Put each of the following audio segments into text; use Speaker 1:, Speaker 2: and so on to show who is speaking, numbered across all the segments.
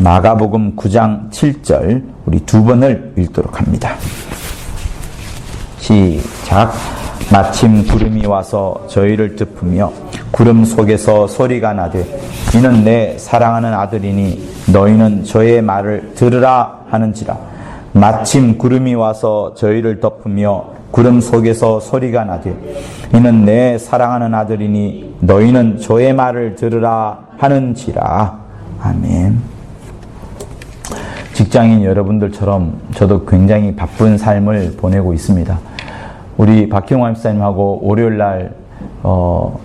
Speaker 1: 마가복음 9장 7절 우리 두 번을 읽도록 합니다. 시작. 마침 구름이 와서 저희를 덮으며 구름 속에서 소리가 나되 이는 내 사랑하는 아들이니 너희는 저의 말을 들으라 하는지라. 마침 구름이 와서 저희를 덮으며 구름 속에서 소리가 나되 이는 내 사랑하는 아들이니 너희는 저의 말을 들으라 하는지라. 아멘. 직장인 여러분들처럼 저도 굉장히 바쁜 삶을 보내고 있습니다. 우리 박형환 목사님하고 월요일날 또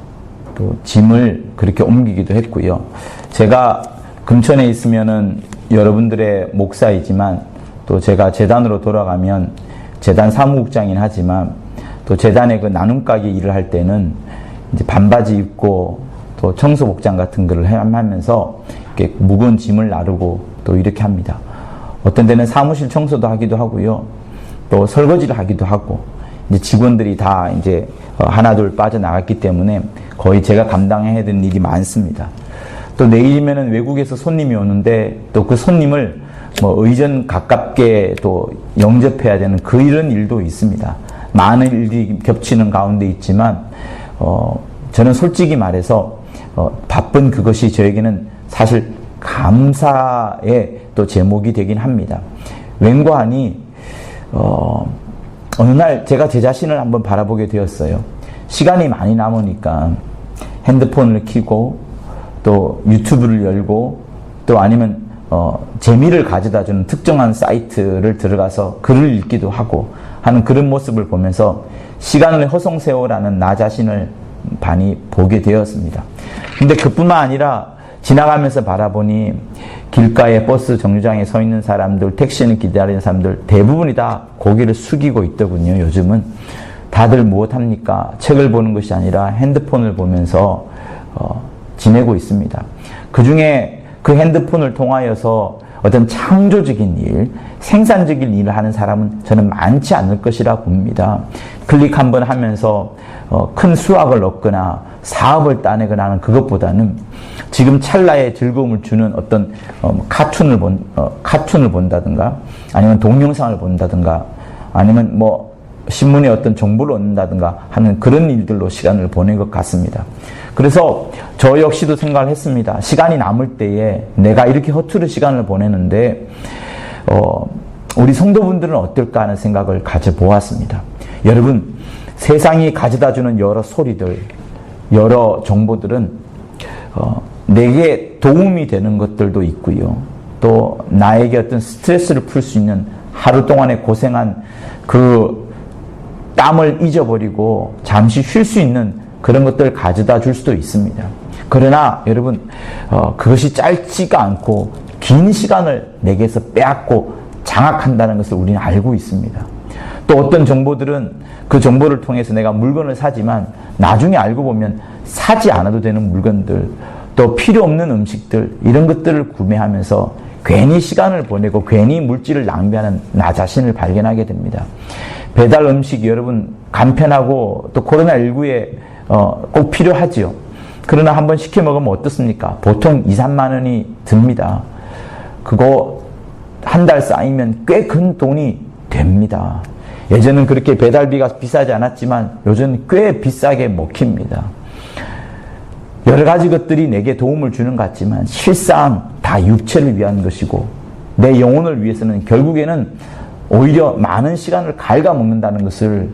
Speaker 1: 짐을 그렇게 옮기기도 했고요. 제가 금천에 있으면은 여러분들의 목사이지만 또 제가 재단으로 돌아가면 재단 사무국장이긴 하지만 또 재단의 그 나눔 가게 일을 할 때는 이제 반바지 입고 또 청소복장 같은 거를 하면서 이렇게 무거운 짐을 나르고 또 이렇게 합니다. 어떤 데는 사무실 청소도 하기도 하고요. 또 설거지를 하기도 하고 이제 직원들이 다 이제 하나둘 빠져나갔기 때문에 거의 제가 감당해야 되는 일이 많습니다. 또 내일이면은 외국에서 손님이 오는데 또 그 손님을 뭐 의전 가깝게 또 영접해야 되는 그 이런 일도 있습니다. 많은 일들이 겹치는 가운데 있지만 저는 솔직히 말해서 바쁜 그것이 저에게는 사실 감사의 또 제목이 되긴 합니다. 왠고하니 어느 날 제가 제 자신을 한번 바라보게 되었어요. 시간이 많이 남으니까 핸드폰을 켜고 또 유튜브를 열고 또 아니면 재미를 가져다주는 특정한 사이트를 들어가서 글을 읽기도 하고 하는 그런 모습을 보면서 시간을 허송세월하는 나 자신을 많이 보게 되었습니다. 근데 그뿐만 아니라 지나가면서 바라보니 길가에 버스 정류장에 서 있는 사람들, 택시를 기다리는 사람들 대부분이 다 고개를 숙이고 있더군요. 요즘은 다들 무엇합니까? 책을 보는 것이 아니라 핸드폰을 보면서 지내고 있습니다. 그 중에 그 핸드폰을 통하여서 어떤 창조적인 일, 생산적인 일을 하는 사람은 저는 많지 않을 것이라 봅니다. 클릭 한번 하면서 큰 수확을 얻거나 사업을 따내거나 하는 그것보다는 지금 찰나의 즐거움을 주는 어떤 카툰을 본다든가 아니면 동영상을 본다든가 아니면 뭐 신문에 어떤 정보를 얻는다든가 하는 그런 일들로 시간을 보낸 것 같습니다. 그래서 저 역시도 생각을 했습니다. 시간이 남을 때에 내가 이렇게 허투루 시간을 보내는데 우리 성도분들은 어떨까 하는 생각을 가져보았습니다. 여러분, 세상이 가져다주는 여러 소리들, 여러 정보들은 내게 도움이 되는 것들도 있고요. 또 나에게 어떤 스트레스를 풀 수 있는 하루 동안에 고생한 그 땀을 잊어버리고 잠시 쉴 수 있는 그런 것들을 가져다 줄 수도 있습니다. 그러나 여러분 그것이 짧지가 않고 긴 시간을 내게서 빼앗고 장악한다는 것을 우리는 알고 있습니다. 또 어떤 정보들은 그 정보를 통해서 내가 물건을 사지만 나중에 알고 보면 사지 않아도 되는 물건들 또 필요 없는 음식들 이런 것들을 구매하면서 괜히 시간을 보내고 괜히 물질을 낭비하는 나 자신을 발견하게 됩니다. 배달 음식 여러분 간편하고 또 코로나19에 꼭 필요하지요. 그러나 한번 시켜 먹으면 어떻습니까? 보통 2, 3만 원이 듭니다. 그거 한 달 쌓이면 꽤 큰 돈이 됩니다. 예전은 그렇게 배달비가 비싸지 않았지만 요즘 꽤 비싸게 먹힙니다. 여러 가지 것들이 내게 도움을 주는 것 같지만 실상 다 육체를 위한 것이고 내 영혼을 위해서는 결국에는 오히려 많은 시간을 갉아먹는다는 것을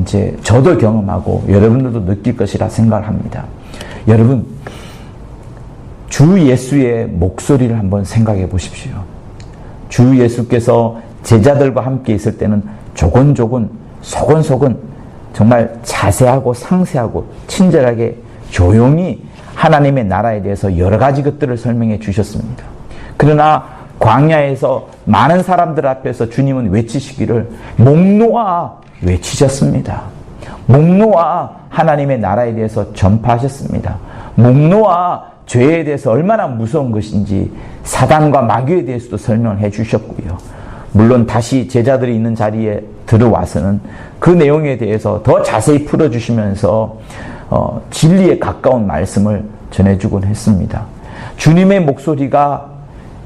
Speaker 1: 이제 저도 경험하고 여러분들도 느낄 것이라 생각을 합니다. 여러분, 주 예수의 목소리를 한번 생각해 보십시오. 주 예수께서 제자들과 함께 있을 때는 조곤조곤 소곤소곤 정말 자세하고 상세하고 친절하게 조용히 하나님의 나라에 대해서 여러 가지 것들을 설명해 주셨습니다. 그러나 광야에서 많은 사람들 앞에서 주님은 외치시기를 목 놓아 외치셨습니다. 목 놓아 하나님의 나라에 대해서 전파하셨습니다. 목 놓아 죄에 대해서 얼마나 무서운 것인지 사단과 마귀에 대해서도 설명을 해 주셨고요. 물론 다시 제자들이 있는 자리에 들어와서는 그 내용에 대해서 더 자세히 풀어주시면서 진리에 가까운 말씀을 전해주곤 했습니다. 주님의 목소리가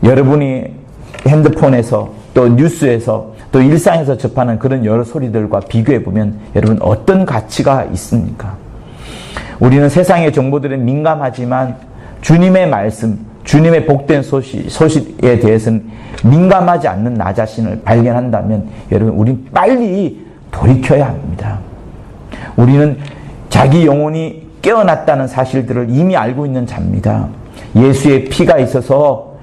Speaker 1: 여러분이 핸드폰에서 또 뉴스에서 또 일상에서 접하는 그런 여러 소리들과 비교해 보면 여러분 어떤 가치가 있습니까? 우리는 세상의 정보들에 민감하지만 주님의 말씀, 주님의 복된 소식에 대해서는 민감하지 않는 나 자신을 발견한다면 여러분 우린 빨리 돌이켜야 합니다. 우리는 자기 영혼이 깨어났다는 사실들을 이미 알고 있는 자입니다. 예수의 피가 있어서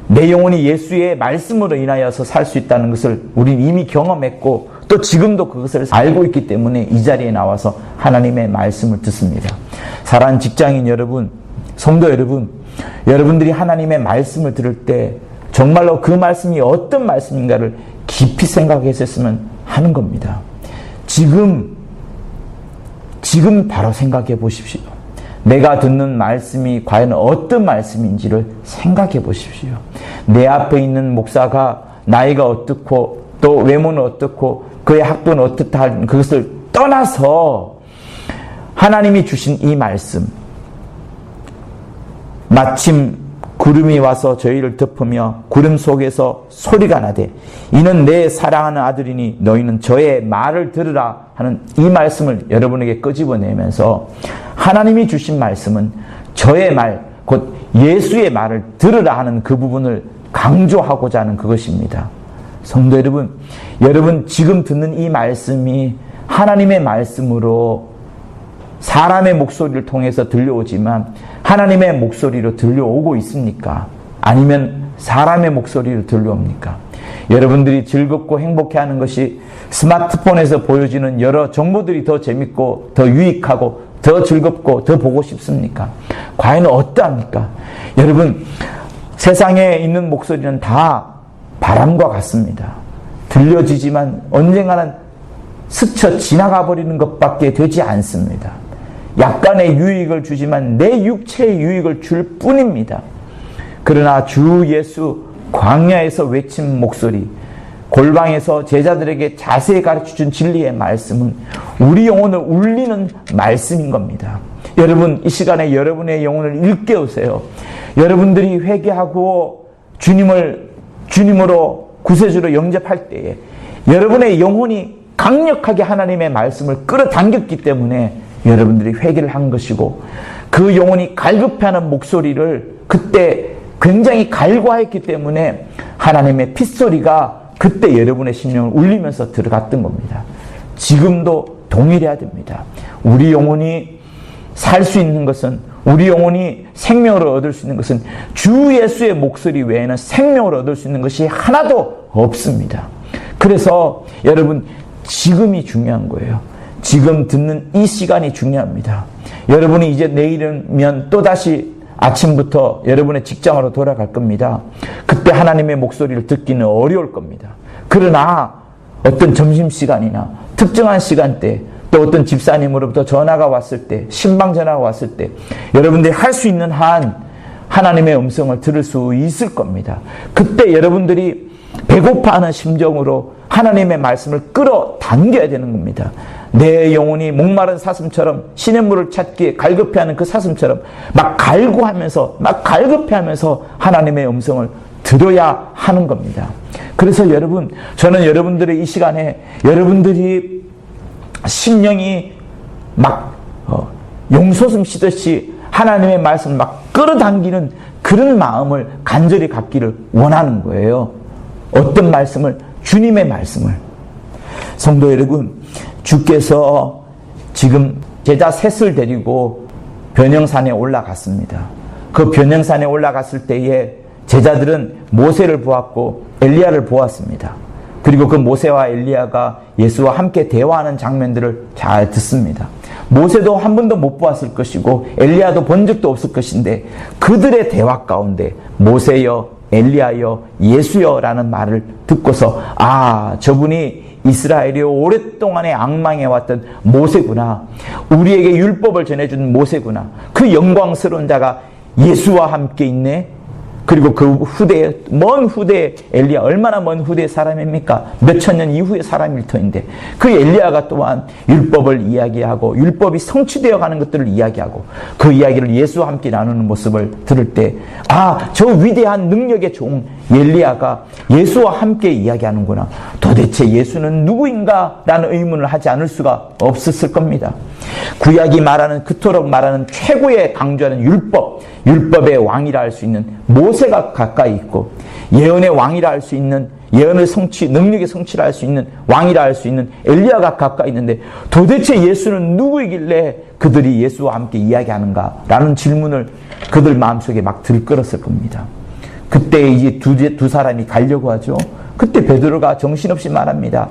Speaker 1: 내 영혼이 예수의 말씀으로 인하여서 살 수 있다는 것을 우린 이미 경험했고 또 지금도 그것을 알고 있기 때문에 이 자리에 나와서 하나님의 말씀을 듣습니다. 사랑하는 직장인 여러분, 성도 여러분, 여러분들이 하나님의 말씀을 들을 때 정말로 그 말씀이 어떤 말씀인가를 깊이 생각했었으면 하는 겁니다. 지금 바로 생각해 보십시오. 내가 듣는 말씀이 과연 어떤 말씀인지를 생각해 보십시오. 내 앞에 있는 목사가 나이가 어떻고 또 외모는 어떻고 그의 학부는 어떻다 하는 그것을 떠나서 하나님이 주신 이 말씀, 마침 구름이 와서 저희를 덮으며 구름 속에서 소리가 나되 이는 내 사랑하는 아들이니 너희는 저의 말을 들으라 하는 이 말씀을 여러분에게 끄집어내면서 하나님이 주신 말씀은 저의 말, 곧 예수의 말을 들으라 하는 그 부분을 강조하고자 하는 그것입니다. 성도 여러분, 여러분 지금 듣는 이 말씀이 하나님의 말씀으로 사람의 목소리를 통해서 들려오지만 하나님의 목소리로 들려오고 있습니까? 아니면 사람의 목소리로 들려옵니까? 여러분들이 즐겁고 행복해하는 것이 스마트폰에서 보여지는 여러 정보들이 더 재밌고 더 유익하고 더 즐겁고 더 보고 싶습니까? 과연 어떠합니까? 여러분, 세상에 있는 목소리는 다 바람과 같습니다. 들려지지만 언젠가는 스쳐 지나가 버리는 것밖에 되지 않습니다. 약간의 유익을 주지만 내 육체의 유익을 줄 뿐입니다. 그러나 주 예수 광야에서 외친 목소리, 골방에서 제자들에게 자세히 가르쳐준 진리의 말씀은 우리 영혼을 울리는 말씀인 겁니다. 여러분, 이 시간에 여러분의 영혼을 일깨우세요. 여러분들이 회개하고 주님으로 구세주로 영접할 때에 여러분의 영혼이 강력하게 하나님의 말씀을 끌어당겼기 때문에 여러분들이 회개를 한 것이고 그 영혼이 갈급해하는 목소리를 그때 굉장히 갈구하였기 때문에 하나님의 핏소리가 그때 여러분의 심령을 울리면서 들어갔던 겁니다. 지금도 동일해야 됩니다. 우리 영혼이 살 수 있는 것은, 우리 영혼이 생명을 얻을 수 있는 것은 주 예수의 목소리 외에는 생명을 얻을 수 있는 것이 하나도 없습니다. 그래서 여러분, 지금이 중요한 거예요. 지금 듣는 이 시간이 중요합니다. 여러분이 이제 내일이면 또다시 아침부터 여러분의 직장으로 돌아갈 겁니다. 그때 하나님의 목소리를 듣기는 어려울 겁니다. 그러나 어떤 점심시간이나 특정한 시간대, 또 어떤 집사님으로부터 전화가 왔을 때, 신방 전화가 왔을 때 여러분들이 할 수 있는 한 하나님의 음성을 들을 수 있을 겁니다. 그때 여러분들이 배고파하는 심정으로 하나님의 말씀을 끌어당겨야 되는 겁니다. 내 영혼이 목마른 사슴처럼 시냇물을 찾기에 갈급해하는 그 사슴처럼 막 갈급해하면서 하나님의 음성을 들어야 하는 겁니다. 그래서 여러분, 저는 여러분들의 이 시간에 여러분들이 심령이 막 용솟음 쉬듯이 하나님의 말씀을 막 끌어당기는 그런 마음을 간절히 갖기를 원하는 거예요. 어떤 말씀을? 주님의 말씀을. 성도 여러분, 주께서 지금 제자 셋을 데리고 변형산에 올라갔습니다. 그 변형산에 올라갔을 때에 제자들은 모세를 보았고 엘리야를 보았습니다. 그리고 그 모세와 엘리야가 예수와 함께 대화하는 장면들을 잘 듣습니다. 모세도 한 번도 못 보았을 것이고 엘리야도 본 적도 없을 것인데 그들의 대화 가운데 모세여, 엘리야여, 예수여 라는 말을 듣고서 저분이 이스라엘이 오랫동안에 앙망해왔던 모세구나. 우리에게 율법을 전해준 모세구나. 그 영광스러운 자가 예수와 함께 있네. 그리고 그 후대에, 먼 후대에 엘리야, 얼마나 먼 후대의 사람입니까? 몇천 년 이후의 사람일 터인데 그 엘리야가 또한 율법을 이야기하고 율법이 성취되어 가는 것들을 이야기하고 그 이야기를 예수와 함께 나누는 모습을 들을 때, 아, 저 위대한 능력의 종 엘리야가 예수와 함께 이야기하는구나. 도대체 예수는 누구인가? 라는 의문을 하지 않을 수가 없었을 겁니다. 구약이 말하는, 그토록 말하는 최고의 강조하는 율법의 왕이라 할 수 있는 모세가 가까이 있고, 예언의 왕이라 할 수 있는, 예언의 성취, 능력의 성취를 할 수 있는 왕이라 할 수 있는 엘리야가 가까이 있는데 도대체 예수는 누구이길래 그들이 예수와 함께 이야기하는가? 라는 질문을 그들 마음속에 막 들끓었을 겁니다. 그때 이제 두 사람이 가려고 하죠. 그때 베드로가 정신없이 말합니다.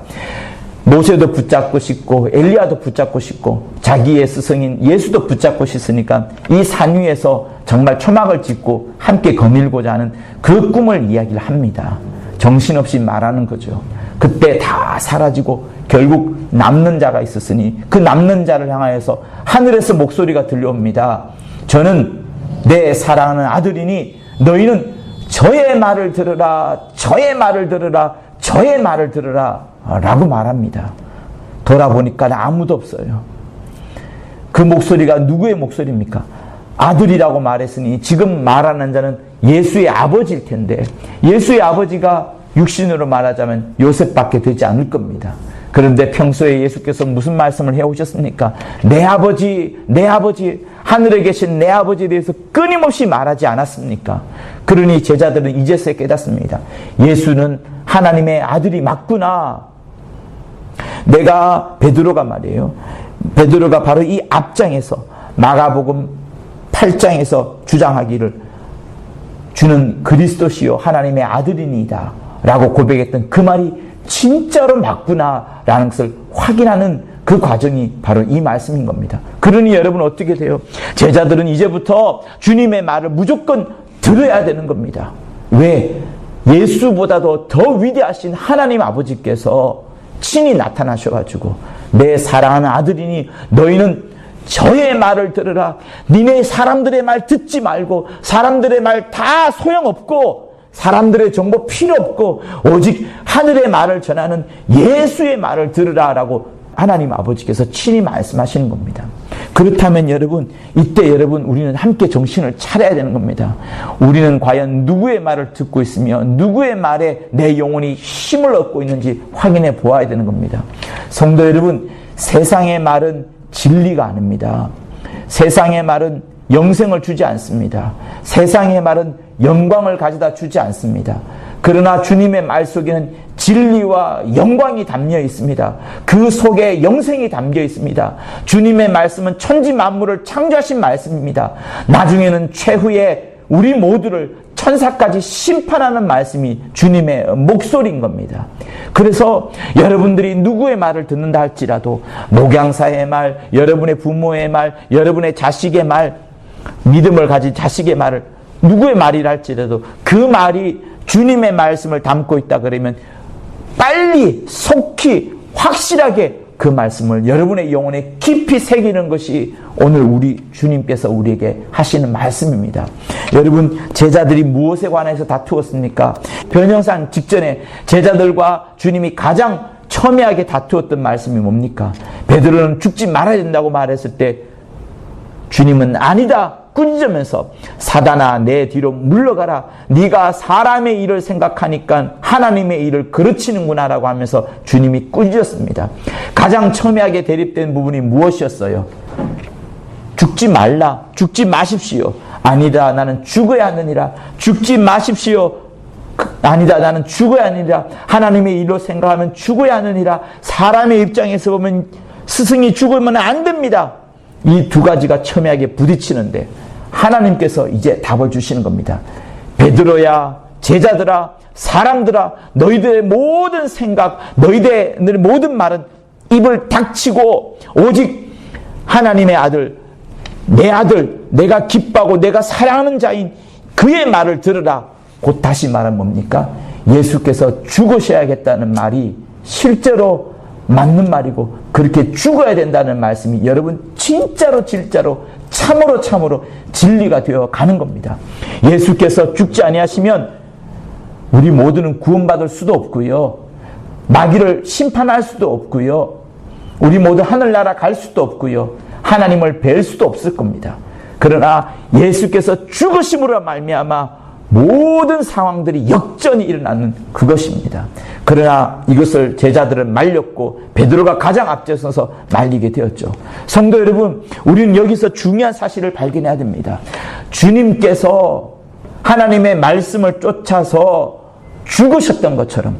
Speaker 1: 모세도 붙잡고 싶고 엘리야도 붙잡고 싶고 자기의 스승인 예수도 붙잡고 싶으니까 이 산 위에서 정말 초막을 짓고 함께 거닐고자 하는 그 꿈을 이야기를 합니다. 정신없이 말하는 거죠. 그때 다 사라지고 결국 남는 자가 있었으니 그 남는 자를 향하여서 하늘에서 목소리가 들려옵니다. 저는 내 사랑하는 아들이니 너희는 저의 말을 들으라, 저의 말을 들으라, 저의 말을 들으라 라고 말합니다. 돌아보니까 아무도 없어요. 그 목소리가 누구의 목소리입니까? 아들이라고 말했으니 지금 말하는 자는 예수의 아버지일 텐데 예수의 아버지가 육신으로 말하자면 요셉밖에 되지 않을 겁니다. 그런데 평소에 예수께서 무슨 말씀을 해오셨습니까? 내 아버지, 내 아버지, 하늘에 계신 내 아버지에 대해서 끊임없이 말하지 않았습니까? 그러니 제자들은 이제서야 깨닫습니다. 예수는 하나님의 아들이 맞구나. 내가 베드로가 말이에요. 베드로가 바로 이 앞장에서 마가복음 8장에서 주장하기를 주는 그리스도시요 하나님의 아들이니이다 라고 고백했던 그 말이 진짜로 맞구나 라는 것을 확인하는 그 과정이 바로 이 말씀인 겁니다. 그러니 여러분 어떻게 돼요? 제자들은 이제부터 주님의 말을 무조건 들어야 되는 겁니다. 왜? 예수보다도 더 위대하신 하나님 아버지께서 친히 나타나셔가지고 내 사랑하는 아들이니 너희는 저의 말을 들으라. 니네 사람들의 말 듣지 말고 사람들의 말 다 소용없고 사람들의 정보 필요 없고 오직 하늘의 말을 전하는 예수의 말을 들으라 라고 하나님 아버지께서 친히 말씀하시는 겁니다. 그렇다면 여러분, 이때 여러분 우리는 함께 정신을 차려야 되는 겁니다. 우리는 과연 누구의 말을 듣고 있으며 누구의 말에 내 영혼이 힘을 얻고 있는지 확인해 보아야 되는 겁니다. 성도 여러분, 세상의 말은 진리가 아닙니다. 세상의 말은 영생을 주지 않습니다. 세상의 말은 영광을 가져다 주지 않습니다. 그러나 주님의 말 속에는 진리와 영광이 담겨 있습니다. 그 속에 영생이 담겨 있습니다. 주님의 말씀은 천지 만물을 창조하신 말씀입니다. 나중에는 최후에 우리 모두를 천사까지 심판하는 말씀이 주님의 목소리인 겁니다. 그래서 여러분들이 누구의 말을 듣는다 할지라도 목양사의 말, 여러분의 부모의 말, 여러분의 자식의 말, 믿음을 가진 자식의 말을 누구의 말이라 할지라도 그 말이 주님의 말씀을 담고 있다 그러면 빨리 속히 확실하게 그 말씀을 여러분의 영혼에 깊이 새기는 것이 오늘 우리 주님께서 우리에게 하시는 말씀입니다. 여러분, 제자들이 무엇에 관해서 다투었습니까? 변형산 직전에 제자들과 주님이 가장 첨예하게 다투었던 말씀이 뭡니까? 베드로는 죽지 말아야 된다고 말했을 때 주님은 아니다 꾸짖으면서 사단아 내 뒤로 물러가라. 네가 사람의 일을 생각하니까 하나님의 일을 그르치는구나 라고 하면서 주님이 꾸짖었습니다. 가장 첨예하게 대립된 부분이 무엇이었어요? 죽지 말라. 죽지 마십시오. 아니다 나는 죽어야 하느니라. 죽지 마십시오. 아니다 나는 죽어야 하느니라. 하나님의 일로 생각하면 죽어야 하느니라. 사람의 입장에서 보면 스승이 죽으면 안 됩니다. 이 두 가지가 첨예하게 부딪히는데 하나님께서 이제 답을 주시는 겁니다. 베드로야, 제자들아, 사람들아, 너희들의 모든 생각, 너희들의 모든 말은 입을 닥치고 오직 하나님의 아들, 내 아들, 내가 기뻐하고 내가 사랑하는 자인 그의 말을 들으라. 곧 다시 말은 뭡니까? 예수께서 죽으셔야겠다는 말이 실제로 맞는 말이고 그렇게 죽어야 된다는 말씀이 여러분 진짜로 참으로 진리가 되어 가는 겁니다. 예수께서 죽지 아니하시면 우리 모두는 구원받을 수도 없고요. 마귀를 심판할 수도 없고요. 우리 모두 하늘나라 갈 수도 없고요. 하나님을 뵐 수도 없을 겁니다. 그러나 예수께서 죽으심으로 말미암아 모든 상황들이 역전이 일어나는 그것입니다. 그러나 이것을 제자들은 말렸고 베드로가 가장 앞서서서 말리게 되었죠. 성도 여러분, 우리는 여기서 중요한 사실을 발견해야 됩니다. 주님께서 하나님의 말씀을 쫓아서 죽으셨던 것처럼,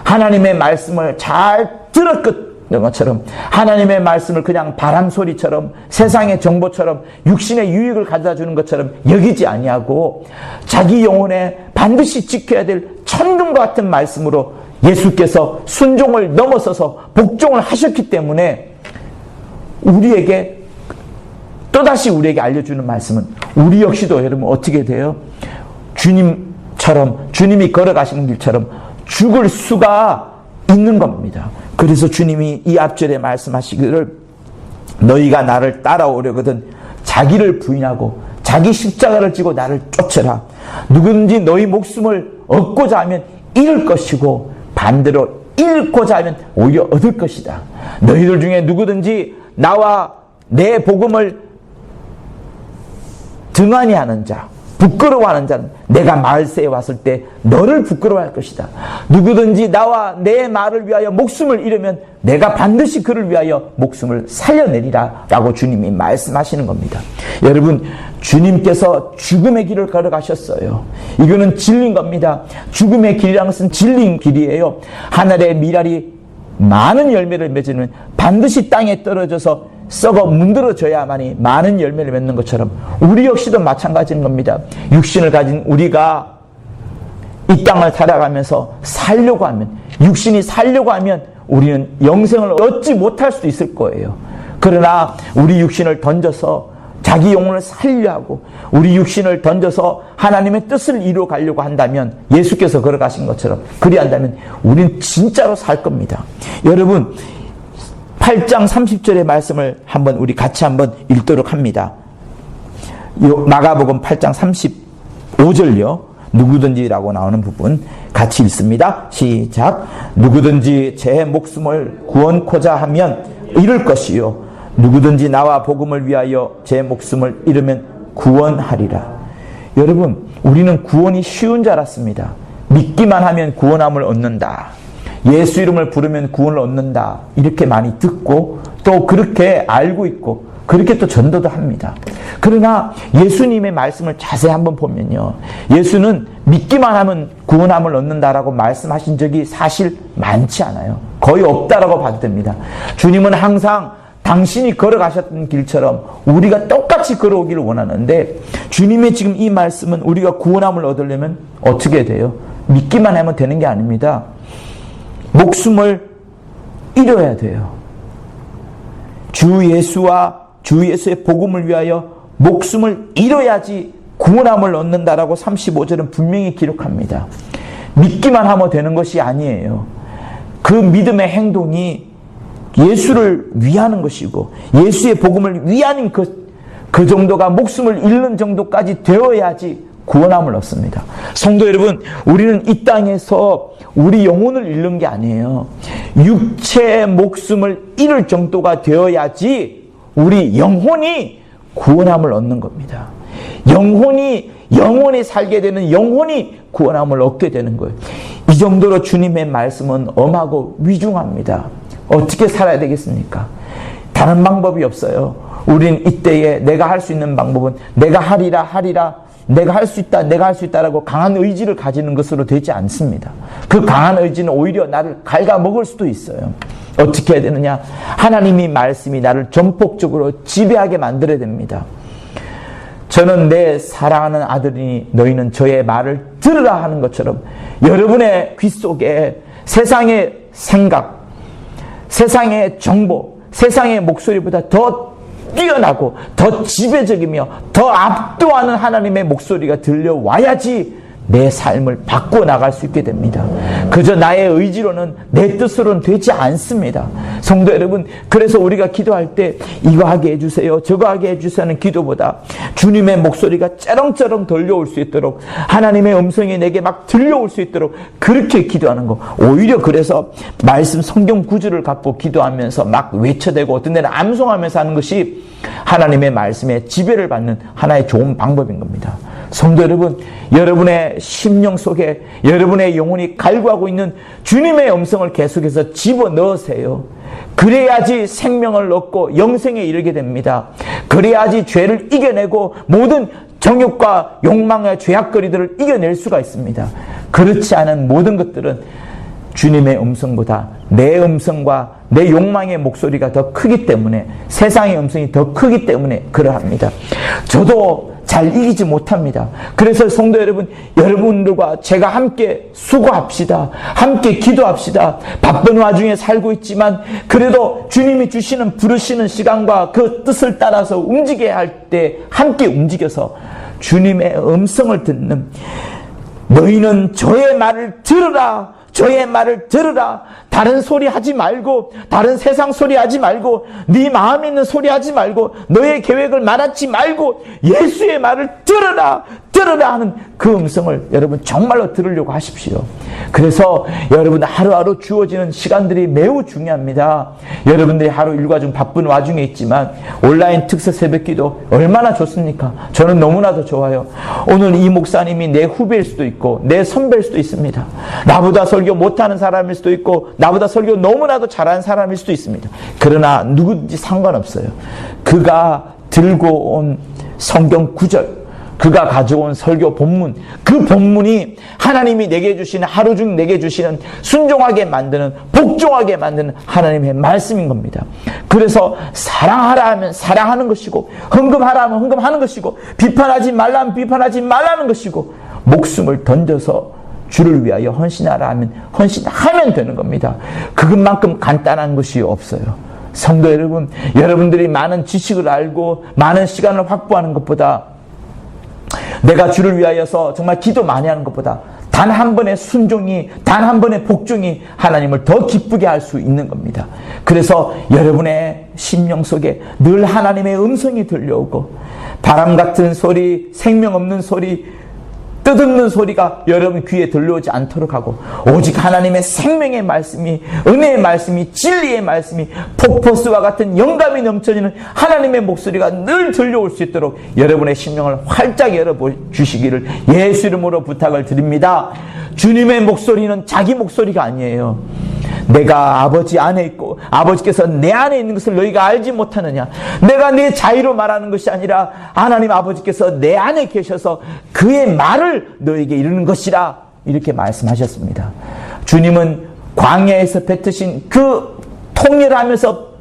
Speaker 1: 하나님의 말씀을 잘 들었던 것처럼, 하나님의 말씀을 그냥 바람소리처럼, 세상의 정보처럼, 육신의 유익을 가져다 주는 것처럼 여기지 아니하고 자기 영혼에 반드시 지켜야 될 천금과 같은 말씀으로 예수께서 순종을 넘어서서 복종을 하셨기 때문에 우리에게 또다시 우리에게 알려주는 말씀은 우리 역시도 여러분 어떻게 돼요? 주님처럼, 주님이 걸어가시는 길처럼 죽을 수가 있는 겁니다. 그래서 주님이 이 앞절에 말씀하시기를 너희가 나를 따라오려거든 자기를 부인하고 자기 십자가를 지고 나를 쫓으라. 누구든지 너희 목숨을 얻고자 하면 잃을 것이고 반대로 잃고자 하면 오히려 얻을 것이다. 너희들 중에 누구든지 나와 내 복음을 등한히 하는 자, 부끄러워하는 자는 내가 말세에 왔을 때 너를 부끄러워할 것이다. 누구든지 나와 내 말을 위하여 목숨을 잃으면 내가 반드시 그를 위하여 목숨을 살려내리라 라고 주님이 말씀하시는 겁니다. 여러분, 주님께서 죽음의 길을 걸어가셨어요. 이거는 진리인 겁니다. 죽음의 길이라는 것은 진리인 길이에요. 하늘의 미랄이 많은 열매를 맺으면 반드시 땅에 떨어져서 썩어 문드러져야만이 많은 열매를 맺는 것처럼 우리 역시도 마찬가지인 겁니다. 육신을 가진 우리가 이 땅을 살아가면서 살려고 하면, 육신이 살려고 하면 우리는 영생을 얻지 못할 수도 있을 거예요. 그러나 우리 육신을 던져서 자기 영혼을 살려 하고 우리 육신을 던져서 하나님의 뜻을 이루어 가려고 한다면, 예수께서 걸어가신 것처럼 그리한다면 우리는 진짜로 살 겁니다. 여러분, 8장 30절의 말씀을 우리 같이 한번 읽도록 합니다. 마가복음 8장 35절요. 누구든지라고 나오는 부분 같이 읽습니다. 시작. 누구든지 제 목숨을 구원코자 하면 잃을 것이요 누구든지 나와 복음을 위하여 제 목숨을 잃으면 구원하리라. 여러분, 우리는 구원이 쉬운 줄 알았습니다. 믿기만 하면 구원함을 얻는다, 예수 이름을 부르면 구원을 얻는다, 이렇게 많이 듣고 또 그렇게 알고 있고 그렇게 또 전도도 합니다. 그러나 예수님의 말씀을 자세히 한번 보면요, 예수는 믿기만 하면 구원함을 얻는다라고 말씀하신 적이 사실 많지 않아요. 거의 없다라고 봐도 됩니다. 주님은 항상 당신이 걸어가셨던 길처럼 우리가 똑같이 걸어오기를 원하는데, 주님의 지금 이 말씀은 우리가 구원함을 얻으려면 어떻게 돼요? 믿기만 하면 되는 게 아닙니다. 목숨을 잃어야 돼요. 주 예수의 복음을 위하여 목숨을 잃어야지 구원함을 얻는다라고 35절은 분명히 기록합니다. 믿기만 하면 되는 것이 아니에요. 그 믿음의 행동이 예수를 위하는 것이고 예수의 복음을 위하는 그 정도가 목숨을 잃는 정도까지 되어야지 구원함을 얻습니다. 성도 여러분, 우리는 이 땅에서 우리 영혼을 잃는 게 아니에요. 육체의 목숨을 잃을 정도가 되어야지 우리 영혼이 구원함을 얻는 겁니다. 영혼이 살게 되는, 영혼이 구원함을 얻게 되는 거예요. 이 정도로 주님의 말씀은 엄하고 위중합니다. 어떻게 살아야 되겠습니까? 다른 방법이 없어요. 우린 이때에 내가 할 수 있는 방법은 내가 하리라, 내가 할 수 있다라고 강한 의지를 가지는 것으로 되지 않습니다. 그 강한 의지는 오히려 나를 갉아먹을 수도 있어요. 어떻게 해야 되느냐? 하나님의 말씀이 나를 전폭적으로 지배하게 만들어야 됩니다. 저는 내 사랑하는 아들이니 너희는 저의 말을 들으라 하는 것처럼 여러분의 귀 속에 세상의 생각, 세상의 정보, 세상의 목소리보다 더 뛰어나고 더 지배적이며 더 압도하는 하나님의 목소리가 들려와야지 내 삶을 바꾸어 나갈 수 있게 됩니다. 그저 나의 의지로는, 내 뜻으로는 되지 않습니다. 성도 여러분, 그래서 우리가 기도할 때 이거 하게 해주세요, 저거 하게 해주세요 하는 기도보다 주님의 목소리가 쩌렁쩌렁 들려올 수 있도록, 하나님의 음성이 내게 막 들려올 수 있도록 그렇게 기도하는 거, 오히려 그래서 말씀 성경 구절을 갖고 기도하면서 막 외쳐대고 어떤 데는 암송하면서 하는 것이 하나님의 말씀에 지배를 받는 하나의 좋은 방법인 겁니다. 성도 여러분, 여러분의 심령 속에 여러분의 영혼이 갈구하고 있는 주님의 음성을 계속해서 집어넣으세요. 그래야지 생명을 얻고 영생에 이르게 됩니다. 그래야지 죄를 이겨내고 모든 정욕과 욕망의 죄악거리들을 이겨낼 수가 있습니다. 그렇지 않은 모든 것들은 주님의 음성보다 내 음성과 내 욕망의 목소리가 더 크기 때문에, 세상의 음성이 더 크기 때문에 그러합니다. 저도 잘 이기지 못합니다. 그래서 성도 여러분, 여러분들과 제가 함께 수고합시다. 함께 기도합시다. 바쁜 와중에 살고 있지만 그래도 주님이 주시는 부르시는 시간과 그 뜻을 따라서 움직여야 할 때 함께 움직여서 주님의 음성을 듣는, 너희는 저의 말을 들으라, 저의 말을 들으라. 다른 소리 하지 말고, 다른 세상 소리 하지 말고, 네 마음에 있는 소리 하지 말고, 너의 계획을 말하지 말고 예수의 말을 들으라, 들으라 하는 그 음성을 여러분 정말로 들으려고 하십시오. 그래서 여러분 하루하루 주어지는 시간들이 매우 중요합니다. 여러분들이 하루 일과 중 바쁜 와중에 있지만 온라인 특서 새벽기도 얼마나 좋습니까? 저는 너무나도 좋아요. 오늘 이 목사님이 내 후배일 수도 있고 내 선배일 수도 있습니다. 나보다 설교 못하는 사람일 수도 있고 나보다 설교 너무나도 잘하는 사람일 수도 있습니다. 그러나 누구든지 상관없어요. 그가 들고 온 성경 구절, 그가 가져온 설교 본문, 그 본문이 하나님이 내게 주시는, 하루 중 내게 주시는 순종하게 만드는, 복종하게 만드는 하나님의 말씀인 겁니다. 그래서 사랑하라 하면 사랑하는 것이고, 헌금하라 하면 헌금하는 것이고, 비판하지 말라 하면 비판하지 말라는 것이고, 목숨을 던져서 주를 위하여 헌신하라 하면 헌신하면 되는 겁니다. 그것만큼 간단한 것이 없어요. 성도 여러분, 여러분들이 많은 지식을 알고 많은 시간을 확보하는 것보다, 내가 주를 위하여서 정말 기도 많이 하는 것보다 단 한 번의 순종이, 단 한 번의 복종이 하나님을 더 기쁘게 할 수 있는 겁니다. 그래서 여러분의 심령 속에 늘 하나님의 음성이 들려오고, 바람 같은 소리, 생명 없는 소리, 뜻없는 소리가 여러분 귀에 들려오지 않도록 하고, 오직 하나님의 생명의 말씀이, 은혜의 말씀이, 진리의 말씀이, 폭포수와 같은 영감이 넘쳐지는 하나님의 목소리가 늘 들려올 수 있도록 여러분의 심령을 활짝 열어주시기를 예수 이름으로 부탁을 드립니다. 주님의 목소리는 자기 목소리가 아니에요. 내가 아버지 안에 있고 아버지께서 내 안에 있는 것을 너희가 알지 못하느냐. 내가 내 자의로 말하는 것이 아니라 하나님 아버지께서 내 안에 계셔서 그의 말을 너에게 이루는 것이라, 이렇게 말씀하셨습니다. 주님은 광야에서 뱉으신 그 통일하면서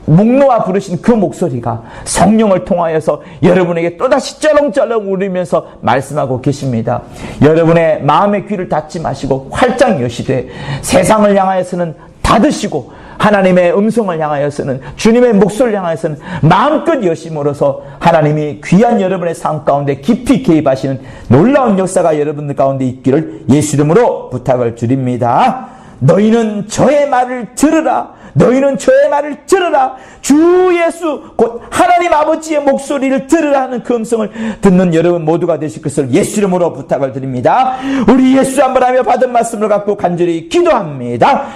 Speaker 1: 목 놓아 부르신 그 목소리가 성령을 통하여서 여러분에게 또다시 쩌렁쩌렁 울리면서 말씀하고 계십니다. 여러분의 마음의 귀를 닫지 마시고 활짝 여시되, 세상을 향하여서는 닫으시고 하나님의 음성을 향하여서는, 주님의 목소리를 향하여서는 마음껏 여심으로써 하나님이 귀한 여러분의 삶 가운데 깊이 개입하시는 놀라운 역사가 여러분들 가운데 있기를 예수 이름으로 부탁을 드립니다. 너희는 저의 말을 들으라. 너희는 저의 말을 들으라. 주 예수 곧 하나님 아버지의 목소리를 들으라 하는 그 음성을 듣는 여러분 모두가 되실 것을 예수 이름으로 부탁을 드립니다. 우리 예수 한번 하며 받은 말씀을 갖고 간절히 기도합니다.